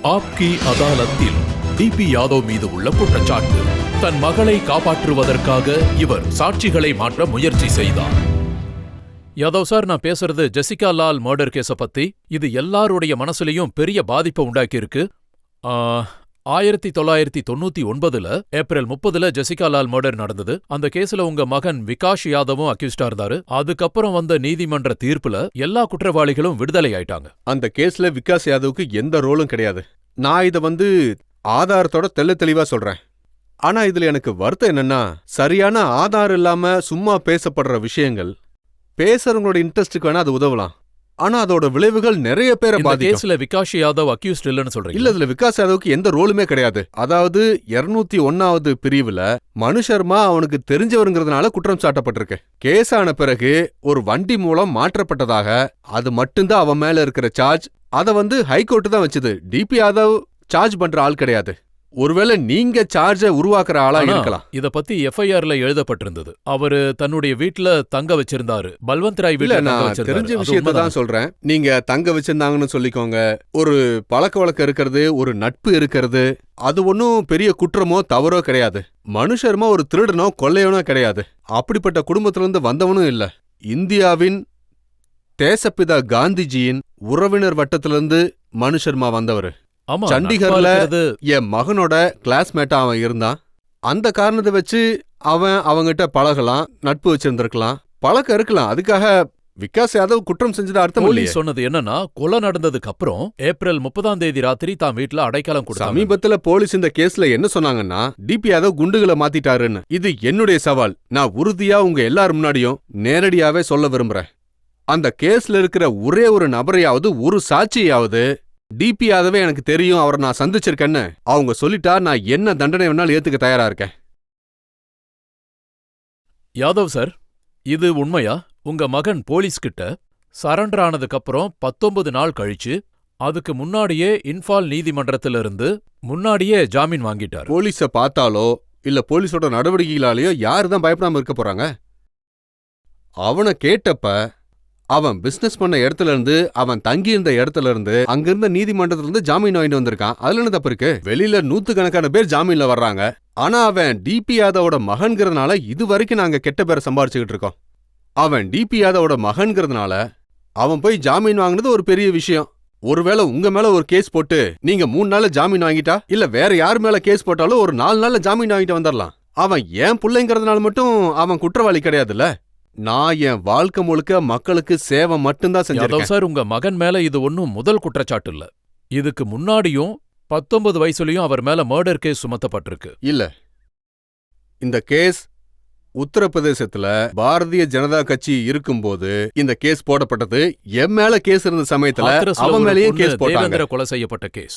ஆப்கி அதாலத்தில் DP Yadav மீது உள்ள குற்றச்சாட்டு. தன் மகளை காப்பாற்றுவதற்காக இவர் சாட்சிகளை மாற்ற முயற்சி செய்தார். யாதவ் சார், நான் பேசுறது ஜெசிகா லால் மர்டர் கேஸ பத்தி. இது எல்லாருடைய மனசுலயும் பெரிய பாதிப்பை உண்டாக்கியிருக்கு. 1999 ஏப்ரல் 30 ஜெசிகா லால் மர்டர் நடந்தது. அந்த கேஸ்ல உங்க மகன் விகாஷ் யாதவும் அக்யூஸ்டா இருந்தாரு. அதுக்கப்புறம் வந்த நீதிமன்ற தீர்ப்புல எல்லா குற்றவாளிகளும் விடுதலை ஆயிட்டாங்க. அந்த கேஸ்ல விகாஷ் யாதவுக்கு எந்த ரோலும் கிடையாது. நான் இத ஆதாரத்தோட தெளிவா சொல்றேன். ஆனா இதுல எனக்கு வருத்தம் என்னன்னா, சரியான ஆதாரம் இல்லாம சும்மா பேசப்படுற விஷயங்கள் பேசுறவங்களோட இன்ட்ரெஸ்டுக்கு வேணா அது உதவலாம். ஆனா அதோட விளைவுகள் நிறைய பேரை பாதிக்கும். கேஸ்ல விகாஷ் யாதவ் அக்யூஸ்ட் இல்லன்னு சொல்றீங்க? இல்ல, இதுல விகாஷ் யாதவுக்கு எந்த ரோலுமே கிடையாது. அதாவது 201வது பிரிவுல மனு சர்மா அவனுக்கு தெரிஞ்சவருங்கிறதுனால குற்றம் சாட்டப்பட்டிருக்கு. கேஸ் ஆன பிறகு ஒரு வண்டி மூலம் மாற்றப்பட்டதாக அது மட்டும்தான் அவன் மேல இருக்கிற சார்ஜ். அத ஹைகோர்ட் தான் வச்சது. டிபி யாதவ் சார்ஜ் பண்ற ஆள் கிடையாது. ஒருவேளை நீங்க சார்ஜ உருவாக்குற ஆளா இருக்கலாம். இத பத்தி எஃப்ஐஆர்ல எழுதப்பட்டிருந்தது. அவரு தன்னுடைய வீட்டுல தங்க வச்சிருந்தாரு. பல்வந்த் ராய் வீட்டுல தங்க வச்சிருந்தாரு. தெரிஞ்ச விஷயத்தை தான் சொல்றேன். நீங்க தங்க வச்சிருந்தாங்கன்னு சொல்லிக்கோங்க. ஒரு பழக்க வழக்கம் இருக்கிறது, ஒரு நட்பு இருக்கிறது, அது ஒன்னும் பெரிய குற்றமோ தவறோ கிடையாது. மனு சர்மா ஒரு திருடனோ கொள்ளையனோ கிடையாது. அப்படிப்பட்ட குடும்பத்திலிருந்து வந்தவனும் இல்ல. இந்தியாவின் தேசப்பிதா காந்திஜியின் உறவினர் வட்டத்திலிருந்து மனு சர்மா வந்தவரு. சண்டிகர்ல என் மகனோட கிளாஸ்மேட்டா அவன் இருந்தான். அந்த காரணத்தை வச்சு அவன் அவங்கிட்ட பழகலாம், நட்பு வச்சிருந்திருக்கலாம், பழக்கம் இருக்கலாம். அதுக்காக விகாஷ் யாதவ் குற்றம் செஞ்சது அர்த்தம் இல்லையே. சொன்னது என்னன்னா, கொலை நடந்ததுக்கு அப்புறம் ஏப்ரல் 30 ராத்திரி தான் வீட்டுல அடைக்கலம் கொடுத்தாங்க. சமீபத்துல போலீஸ் இந்த கேஸ்ல என்ன சொன்னாங்கன்னா, டிபி யாதவ் குண்டுகளை மாத்திட்டாருன்னு. இது என்னுடைய சவால். நான் உறுதியா உங்க எல்லாரும் முன்னாடியும் நேரடியாவே சொல்ல விரும்புறேன். அந்த கேஸ்ல இருக்கிற ஒரே ஒரு நபரையாவது, ஒரு சாட்சியாவது, டிபி யாதவே எனக்கு தெரியும், அவரை நான் சந்திச்சிருக்கேன்னு அவங்க சொல்லிட்டா நான் என்ன தண்டனை வேணாலும் ஏத்துக்க தயாரா இருக்கேன். யாதவ் சார், இது உண்மையா? உங்க மகன் போலீஸ் கிட்ட சரண்டர் ஆனதுக்கு அப்புறம் 19 நாள் கழிச்சு, அதுக்கு முன்னாடியே இன்ஃபால் நீதிமன்றத்திலிருந்து முன்னாடியே ஜாமீன் வாங்கிட்டார். போலீஸ பார்த்தாலோ இல்ல போலீஸோட நடவடிக்கைகளாலேயோ யாருதான் பயப்படாம இருக்க போறாங்க? அவனை கேட்டப்ப அவன் பிசினஸ் பண்ண இடத்துல இருந்து, அவன் தங்கி இருந்த இடத்துல இருந்து, அங்கிருந்த நீதிமன்றத்துல இருந்து ஜாமீன் வாங்கிட்டு வந்திருக்கான். அதுல என்ன தப்பு இருக்கு? வெளியில 100கணக்கான பேர் ஜாமீன்ல வர்றாங்க. ஆனா அவன் டிபி யாதவோட மகன்கிறதுனால இது வரைக்கும் நாங்க கெட்ட பேரை சம்பாரிச்சுக்கிட்டு இருக்கோம். அவன் டிபி யாதவோட மகன்கிறதுனால அவன் போய் ஜாமீன் வாங்கினது ஒரு பெரிய விஷயம். ஒருவேளை உங்க மேல ஒரு கேஸ் போட்டு நீங்க 3 நாள்ல ஜாமீன் வாங்கிட்டா, இல்ல வேற யார் மேல கேஸ் போட்டாலும் ஒரு 4 நாள்ல ஜாமீன் வாங்கிட்டு வந்துடலாம். அவன் ஏன் பிள்ளைங்கிறதுனால மட்டும் அவன் குற்றவாளி கிடையாதுல்ல. நான் என் வாழ்க்கை முழுக்க மக்களுக்கு சேவை மட்டும்தான் செஞ்சேன். சார், உங்க மகன் மேல இது ஒன்னும் முதல் குற்றச்சாட்டு இல்ல. இதுக்கு முன்னாடியும் 19 வயசுலயும் அவர் மேல மர்டர் கேஸ் சுமத்தப்பட்டிருக்கு. இல்ல, இந்த கேஸ் உத்தரப்பிரதேசத்துல பாரதிய ஜனதா கட்சி இருக்கும்போது இந்த கேஸ் போடப்பட்டது. என் மேல கேஸ் இருந்த சமயத்துல அவன் மேலயும் கேஸ் போட்டாங்க. கொலை செய்யப்பட்ட கேஸ்.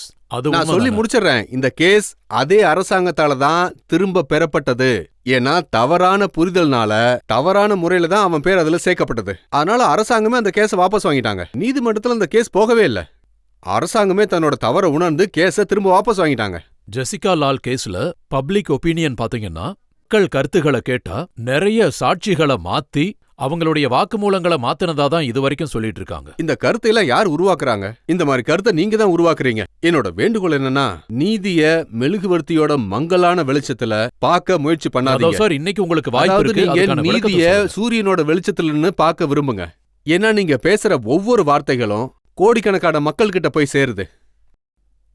நான் சொல்லி முடிச்சிடுறேன். இந்த கேஸ் அதே அரசாங்கத்தால தான் திரும்ப பெறப்பட்டது. ஏன்னா தவறான புரிதல்னால தவறான முறையில தான் அவன் பேர் அதுல சேர்க்கப்பட்டது. அதனால அரசாங்கமே அந்த கேஸை வாபஸ் வாங்கிட்டாங்க. நீதிமன்றத்துல அந்த கேஸ் போகவே இல்ல. அரசாங்கமே தன்னோட தவற உணர்ந்து கேஸை திரும்ப வாபஸ் வாங்கிட்டாங்க. ஜெசிகா லால் கேஸ்ல பப்ளிக் ஒப்பீனியன் பாத்தீங்கன்னா, மக்கள் கருத்துக்களை கேட்டா நிறைய சாட்சிகளை மாத்தி அவங்களுடைய வாக்குமூலங்களை மாத்தினதா தான் இது வரைக்கும் சொல்லிட்டு இருக்காங்க. இந்த கருத்தை எல்லாம் யார் உருவாக்குறாங்க? இந்த மாதிரி கருத்தை நீங்க தான் உருவாக்குறீங்க. என்னோட வேண்டுகோள் என்னன்னா, நீதிய மெழுகுவர்த்தியோட மங்கலான வெளிச்சத்துல பார்க்க முயற்சி பண்ணாதீங்க சார். இன்னைக்கு உங்களுக்கு வாய்ப்பு இருக்கு. நீங்க நீதிய சூரியனோட வெளிச்சத்துல பார்க்க விரும்புங்க. ஏன்னா நீங்க பேசுற ஒவ்வொரு வார்த்தைகளும் கோடிக்கணக்கான மக்கள் கிட்ட போய் சேருது.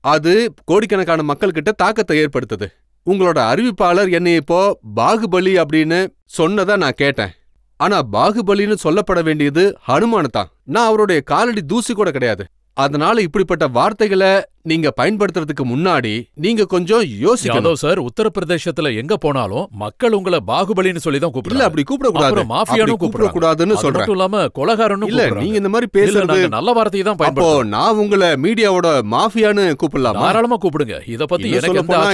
அது கோடிக்கணக்கான மக்கள் கிட்ட தாக்கத்தை ஏற்படுத்துது. உங்களோட அறிவிப்பாளர் என்னை இப்போ பாகுபலி அப்படின்னு சொன்னதா நான் கேட்டேன். ஆனா பாகுபலின்னு சொல்லப்பட வேண்டியது ஹனுமான் தான். நான் அவருடைய காலடி தூசி கூட கிடையாது. அதனால இப்படிப்பட்ட வார்த்தைகளை நீங்க பயன்படுத்துறதுக்கு முன்னாடி நீங்க கொஞ்சம் யோசிக்கணும் சார். உத்தரப்பிரதேசத்துல எங்க போனாலும் மக்கள் உங்களை பாகுபலின்னு சொல்லி தான் கூப்பிடுறாங்க. இல்ல, அப்படி கூப்பிடக்கூடாது. மாஃபியானு கூப்பிடக்கூடாதுன்னு சொல்றேன். மட்டும் இல்லாம கொலைகாரனும் இல்ல. நீங்க இந்த மாதிரி பேசுறது நல்ல வார்த்தையை தான் பயன்படுத்துறோம். நான் உங்களை மீடியாவோட மாஃபியான்னு கூப்பிடலாம். தாராளமா கூப்பிடுங்க. இத பத்தி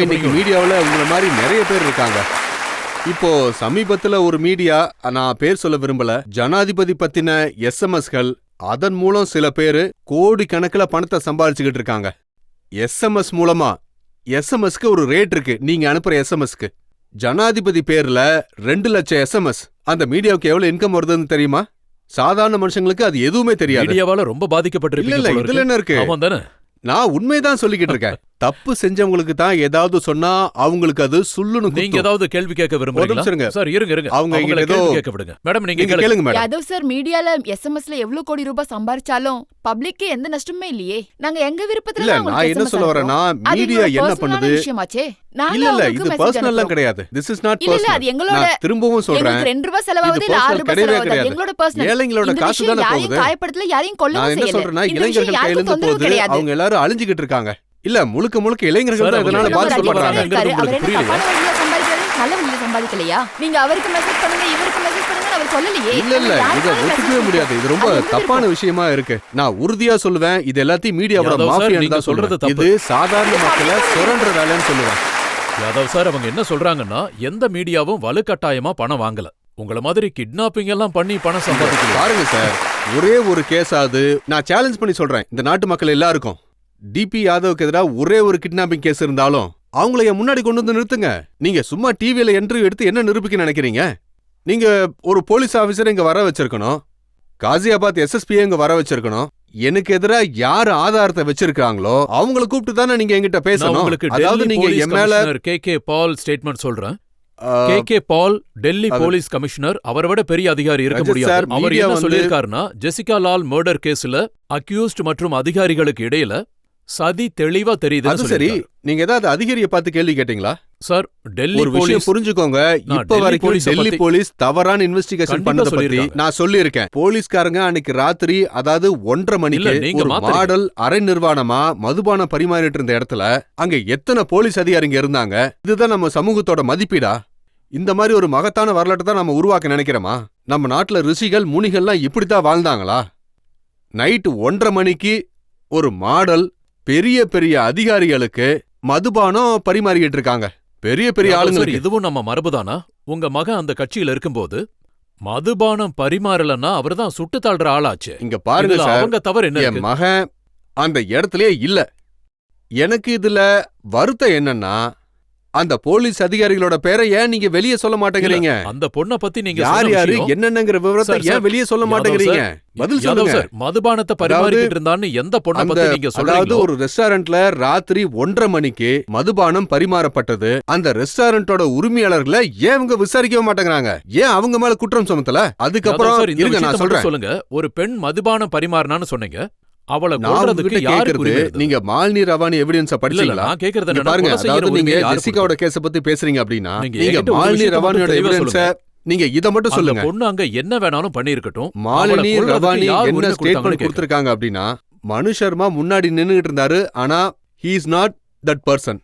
இன்னைக்கு மீடியாவுல உங்களை மாதிரி நிறைய பேர் இருக்காங்க. இப்போ சமீபத்துல ஒரு மீடியா, நான் பேர் சொல்ல விரும்பல, ஜனாதிபதி பத்தின எஸ்எம்எஸ்கள், அதன் மூலம் சில பேரு கோடி கணக்கில் பணத்தை சம்பாதிச்சுக்கிட்டு இருக்காங்க. எஸ்எம்எஸ் மூலமா. எஸ்எம்எஸ்க்கு ஒரு ரேட் இருக்கு. நீங்க அனுப்புற எஸ்எம்எஸ்க்கு ஜனாதிபதி பேர்ல 2 லட்சம் எஸ்எம்எஸ். அந்த மீடியாவுக்கு எவ்வளவு இன்கம் வருதுன்னு தெரியுமா? சாதாரண மனுஷங்களுக்கு அது எதுவுமே தெரியாது. மீடியாவால ரொம்ப பாதிக்கப்பட்டிருக்கீங்க. இல்ல, இதுல என்ன இருக்கு? நான் உண்மைதான் சொல்லிக்கிட்டு இருக்கேன். தப்பு செஞ்சவங்களுக்கு தான் ஏதாவது சொன்னா அவங்களுக்கு அது சுள்ளுன்னு நீங்க குத்தும். ஏதாவது கேள்வி கேட்க ஒரு நிமிஷம் விரும்புறீங்களா? இருங்க. சார் இருங்க இருங்க. அவங்க அவங்கள இங்க ஏதோ கேள்வி கேட்க விடுங்க. மேடம் நீங்க நீங்க கேளுங்க. கேளுங்க மேடம். யாதவ் சார், மீடியால எஸ்எம்எஸ்ல எவ்வளவு கோடி ரூபாய் சம்பாரிச்சாலும் பப்ளிக்கு எந்த நஷ்டமே இல்லையே. நாங்க எங்க விருப்பத்துல இல்ல தான் உங்களுக்கு நான் என்ன SMS சொல்ல வரேன்னா அனுப்புறோம். அது மீடியா எங்களோட என்ன personal-ஆன பண்ணுது? விஷயமாச்சே. நாங்க இல்ல உங்களுக்கு இது message பர்சனல்லாம் அனுப்புறோம். கிடையாது. திஸ் இஸ் நாட் இல்ல இல்ல, பர்சனல். அது எங்களோட நான் திரும்பவும் சொல்றேன். எங்களுக்கு 2 ரூபாய் செலவாகுது இது இல்ல 6 personal ரூபாய் கிடையவே செலவாகுது. கிடையாது. எங்களோட பர்சனல். ஏழைங்களோட இந்த காசு விஷயம் தானே யாரையும் போகுது. காயப்படுத்தல, யாரையும் நான் கொல்லவும் என்ன செய்யல. சொல்றேன்னா இந்த விஷயம் இளைஞர்கள் யாருக்கும் கையிலிருந்து தொந்தரவு போகுது. கிடையாது. அவங்க எல்லாரும் அழிஞ்சுகிட்டு இருக்காங்க. இல்ல முழுக்க முழுக்க இளைஞர்கள் சார், தான் அவங்க இதனால எவ்வளவு ஒரு பாதிக்கப்படுறாங்க. அதிகாரி இருக்காரு. அவர் என்ன புரியலையா? தப்பான வழியில சம்பாதிக்கிறாரு, நல்ல வழியில சம்பாதிக்கலையா? நீங்க அவருக்கு மெசேஜ் பண்ணுங்க, இவருக்கு மெசேஜ் பண்ணுங்க அவர் சொல்லலையே. இல்ல இல்ல இத ஒத்துக்கவே முடியாது. இது ரொம்ப தப்பான விஷயமா இருக்கு. நான் உறுதியா சொல்லுவேன் இது எல்லாத்தையும் மீடியாவோட யாதவ் சார், மாஃபியான்னு நீங்க தான் சொல்றது சொல்றது. தப்பு. இது சாதாரண மக்களை சுரண்டுற வேலைன்னு சொல்லுவேன். யாதவ் சார் அவங்க என்ன சொல்றாங்கன்னா எந்த மீடியாவும் வலுக்கட்டாயமா பணம் வாங்கல. உங்கள மாதிரி கிட்னாப்பிங் எல்லாம் பண்ணி பணம் சம்பாதிக்கல. பாருங்க சார், ஒரே ஒரு கேஸ் ஆகுது. நான் சேலஞ்ச் பண்ணி சொல்றேன் இந்த நாட்டு மக்கள் எல்லாருக்கும். டிபி யாதவுக்கு எதிராக ஒரே ஒரு கிட்னாப்பிங் கேஸ் இருந்தாலும் அவங்கள என் முன்னாடி கொண்டு வந்து நிறுத்துங்க. நீங்க சும்மா டிவியில இன்டர்வியூ எடுத்து என்ன நிரூபிக்க நினைக்கிறீங்க? நீங்க ஒரு போலீஸ் ஆபீசரை இங்க வர வச்சிருக்கணும். காசியாபாத் எஸ்எஸ்பி இங்க வர வச்சிருக்கணும். எனக்கு எதிரா யார் ஆதாரத்தை வச்சிருக்காங்களோ அவங்கள கூப்பிட்டு தானே நீங்க என்கிட்ட நான் பேசணும். உங்களுக்கு அதாவது டெல்லி நீங்க போலீஸ் என் மேல கமிஷனர் கே பால் ஸ்டேட்மெண்ட் சொல்றேன். ஆ, கே பால் டெல்லி அது- போலீஸ் கமிஷனர் அவரை விட பெரிய அதிகாரி இருக்க ரஜத் முடியாது. சார், அவர் மீடியா என்ன வந்து- சொல்லியிருக்காருன்னா ஜெசிகா லால் மர்டர் கேஸ்ல அக்யூஸ்ட் மற்றும் அதிகாரிகளுக்கு இடையில சதி தெளிவா தெரியுது. அது சரி, நீங்க ஏதாவது அதிகாரியை பார்த்து கேள்வி கேட்டீங்களா? சார் டெல்லி ஒரு விஷயம் போலீஸ் புரிஞ்சுக்கோங்க. நான் இப்ப டெல்லி வரைக்கும் போலீஸை டெல்லி பத்தி- போலீஸ் தவறான இன்வெஸ்டிகேஷன் கண்டிப்பா பண்ணத பத்தி சொல்லியிருக்காங்க. நான் சொல்லியிருக்கேன். போலீஸ்காரங்க அன்னைக்கு ராத்திரி அதாவது 1:30 மணிக்கு இல்ல, நீங்க ஒரு மாத்துறீங்க. மாடல் அரை நிர்வாணமா மதுபானம் பரிமாறிட்டு இருந்த இடத்துல அங்க எத்தனை போலீஸ் அதிகாரிங்க இருந்தாங்க? இதுதான் நம்ம சமூகத்தோட மதிப்பீடா? இந்த மாதிரி ஒரு மகத்தான வரலாற்றை தான் நம்ம உருவாக்க நினைக்கிறோமா? நம்ம நாட்டுல ரிஷிகள் முனிகள்லாம் இப்படித்தான் வாழ்ந்தாங்களா? நைட்டு 1:30 மணிக்கு ஒரு மாடல் பெரிய பெரிய அதிகாரிகளுக்கு மதுபானம் பரிமாறிக்கிட்டு இருக்காங்க. பெரிய பெரிய யாதவ் சார், ஆளுங்களுக்கு. இதுவும் நம்ம மரபுதானா? உங்க மகன் அந்த கட்சியில இருக்கும்போது மதுபானம் பரிமாறலன்னா அவர்தான் சுட்டு தள்ளுற ஆளாச்சு. இங்க பாருங்க இதுல சார், அவங்க தவறு என்ன என் இருக்கு? மகன் அந்த இடத்துலயே இல்ல. எனக்கு இதுல வருத்தம் என்னன்னா அந்த போலீஸ் அதிகாரிகளோட பேரை ஏன் நீங்க வெளியே சொல்ல மாட்டேங்கிறீங்க? அந்த பொண்ண பத்தி நீங்க யார் சொன்ன யாரு விஷயம் என்னென்னங்கிற விவரத்தை சார், ஏன் சார், வெளியே சொல்ல யாதவ் மாட்டேங்கிறீங்க? பதில் யாதவ் சொல்லுங்க. சார், மதுபானத்தை பரிமாறிக்கிட்டு இருந்தான்னு எந்த பொண்ண அந்த பத்தி நீங்க அதாவது சொல்றீங்களோ ஒரு ரெஸ்டாரண்ட்ல ராத்திரி 1:30 மணிக்கு மதுபானம் பரிமாறப்பட்டது. அந்த ரெஸ்டாரண்டோட உரிமையாளர்களை ஏன் அவங்க விசாரிக்கவே மாட்டேங்கிறாங்க? ஏன் அவங்க மேல குற்றம் சுமத்தல? அதுக்கப்புறம் யாதவ் சார், இந்த இருங்க நான் விஷயத்தை மட்டும் சொல்றேன். சொல்லுங்க. ஒரு பெண் மதுபானம் பரிமாறினான்னு சொன்னீங்க. அவளை நான் கொல்றதுக்கு உங்ககிட்ட யாருக்கு கேக்குறது உரிமை இருந்தது? நீங்க மாலினி ரவானி எவிடன்ஸ இல்ல, இல்ல, படிச்சீங்களா? நான் கேக்குறது இங்க என்னன்னா, பாருங்க, கொலை செய்யற அதாவது நீங்க உரிமையை யாருக்கு ஜெசிகாவோட கொடுத்தது? கேஸ பத்தி பேசுறீங்க அப்படின்னா நீங்க நீங்க என்கிட்ட ஒரு மாலினி விஷயத்தை ரவானியோட மட்டும் தெளிவா எவிடன்ஸ சொல்லுங்க. நீங்க இத மட்டும் அந்த சொல்லுங்க. பொண்ணு அங்க என்ன வேணாலும் பண்ணிருக்கட்டும். மாலினி ரவானி என்ன கொடுத்தாங்கன்னு ஸ்டேட்மெண்ட் கொடுத்திருக்காங்க அப்படின்னா மனு சர்மா முன்னாடி நின்னுகிட்டு இருந்தாரு. ஆனா he is not that person.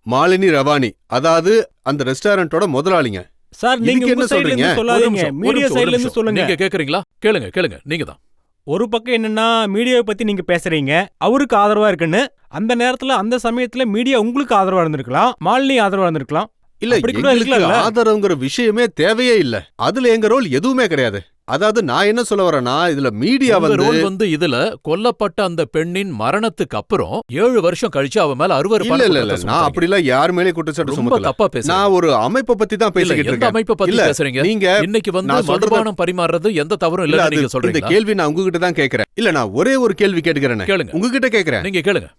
Malini Ravani அதாவது அந்த ரெஸ்டாரண்டோட முதலாளிங்க. சார் இதுக்கு நீங்க என்ன உங்க சைடுல சொல்றீங்க? இருந்து சொல்லாதீங்க, மீடியா சைடுல இருந்து சொல்லுங்க. நீங்க கேக்குறீங்களா? கேளுங்க நீங்க தான். ஒரு பக்கம் என்னன்னா மீடியாவை பத்தி நீங்க பேசுறீங்க, அவருக்கு ஆதரவா இருக்குன்னு. அந்த நேரத்துல அந்த சமயத்துல மீடியா உங்களுக்கு ஆதரவா இருந்திருக்கலாம், மாலினி ஆதரவா இருந்திருக்கலாம். இல்ல அப்படி கூட எங்களுக்கு இருக்கலாம்ல? ஆதரவுங்கிற விஷயமே தேவையே இல்ல. அதுல எங்க ரோல் எதுவுமே கிடையாது. அதாவது நான் என்ன சொல்ல வரேன்னா இதுல மீடியா உங்க வந்து ரோல் வந்து இதுல கொல்லப்பட்ட அந்த பெண்ணின் மரணத்துக்கு அப்புறம் 7 வருஷம் கழிச்சு அவ மேல இல்ல அருவருப்பான இல்ல இல்ல குற்றத்தை நான் சுமத்துறீங்க. அப்படிலாம் யார் மேலே குற்றச்சாட்டு ரொம்ப சுமத்தல. தப்பா பேசுறீங்க. நான் ஒரு அமைப்பை பத்தி தான் இல்ல, பேசிக்கிட்டு எந்த இருக்கேன். அமைப்பை பத்தி இல்ல, பேசுறீங்க? நீங்க இன்னைக்கு வந்து நான் சொல்றது- மதுபானம் பரிமாறுறது எந்த தவறும் இல்ல இல்ல அது நீங்க இந்த சொல்றீங்களா? கேள்வி நான் உங்ககிட்ட தான் கேக்குறேன். இல்ல நான் ஒரே ஒரு கேள்வி கேட்டுக்கிறேன். கேளுங்க. உங்ககிட்ட கேக்குறேன். நீங்க கேளுங்க.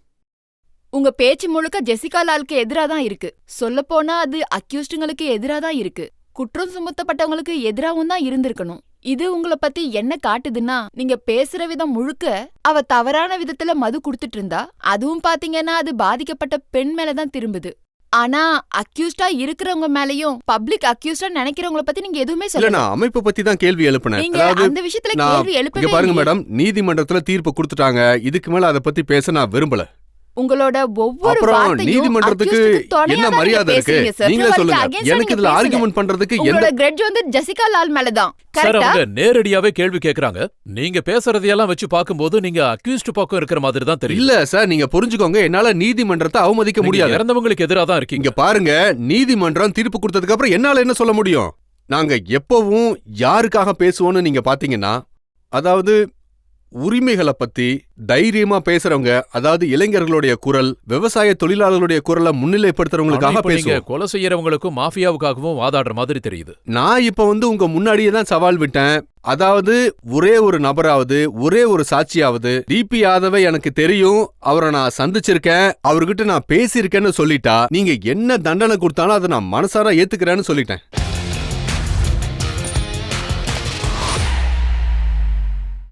உங்க பேச்சு முழுக்க ஜெசிகா லாலுக்கு எதிரா தான் இருக்கு. சொல்லப் போனா அது அக்யூஸ்டுங்களுக்கு எதிரா தான் இருக்கு. குற்றம் சுமத்தப்பட்டவங்களுக்கு எதிராவும் தான் இருந்திருக்கணும். இது உங்களை பத்தி என்ன காட்டுதுன்னா, நீங்க பேசுற விதம் முழுக்க அவ தவறான விதத்துல மது குடுத்துட்டு இருந்தா, அதுவும் பாத்தீங்கன்னா அது பாதிக்கப்பட்ட பெண் மேலதான் திரும்புது. ஆனா அக்யூஸ்டா இருக்கிறவங்க மேலயும் பப்ளிக் அக்யூஸ்டா நினைக்கிறவங்கள பத்தி நீங்க எதுவுமே இல்ல சொல்லல. நான் அமைப்பை பத்தி தான் கேள்வி எழுப்பினேன். நீங்க அதாவது அந்த விஷயத்துல நான் கேள்வி இங்க எழுப்பவே பாருங்க இல்லையே. மேடம், நீதிமன்றத்துல தீர்ப்பு கொடுத்துட்டாங்க. இதுக்கு மேல அதை பத்தி பேச நான் விரும்பல. உங்களோட ஒவ்வொரு அப்புறம் வார்த்தையும் நீதிமன்றத்துக்கு accused-க்கு துணையா என்ன தான் மரியாதை நீங்க இருக்கு? பேசுறீங்க sir. நீங்களே குற்றவாளிக்கு சொல்லுங்க. against-ஆ எனக்கு நீங்க இதுல பேசுங்க. ஆர்கியூமெண்ட் பண்றதுக்கு எந்த உங்களோட கிரெட்ஜ் வந்து ஜெசிகா லால் மேலதான். சார், கரெக்டா? அவங்க நேரடியாவே கேள்வி கேக்குறாங்க. நீங்க பேசுறதையெல்லாம் வச்சு பாக்கும்போது நீங்க அக்யூஸ்ட் பக்கம் இருக்கிற மாதிரி தான் தெரியும். இல்ல சார், நீங்க புரிஞ்சுக்கோங்க, என்னால நீதிமன்றத்தை அவமதிக்க நீங்க முடியாது. இறந்தவங்களுக்கு எதிரா தான் இருக்கீங்க. இங்க பாருங்க, நீதிமன்றம் தீர்ப்பு கொடுத்ததுக்கு அப்புறம் என்னால என்ன சொல்ல முடியும்? நாங்க எப்பவும் யாருக்காக பேசுவோம்னு நீங்க பாத்தீங்கன்னா, அதாவது உரிமைகளை பத்தி தைரியமா பேசுறவங்க, அதாவது இளைஞர்களுடைய குரல், விவசாய தொழிலாளர்களுடைய குரலை முன்னிலைப்படுத்துறவங்களுக்காக நீங்க பேசுவோம். கொலை செய்யறவங்களுக்கும் மாஃபியாவுக்காகவும் வாதாடுற மாதிரி தெரியுது. நான் இப்ப உங்க முன்னாடியே தான் சவால் விட்டேன். அதாவது ஒரே ஒரு நபராவது, ஒரே ஒரு சாட்சியாவது டிபி யாதவை எனக்கு தெரியும், அவரை நான் சந்திச்சிருக்கேன், அவர்கிட்ட நான் பேசியிருக்கேன்னு சொல்லிட்டா நீங்க என்ன தண்டனை கொடுத்தாலும் அதை நான் மனசார ஏத்துக்கிறேன்னு சொல்லிட்டேன்.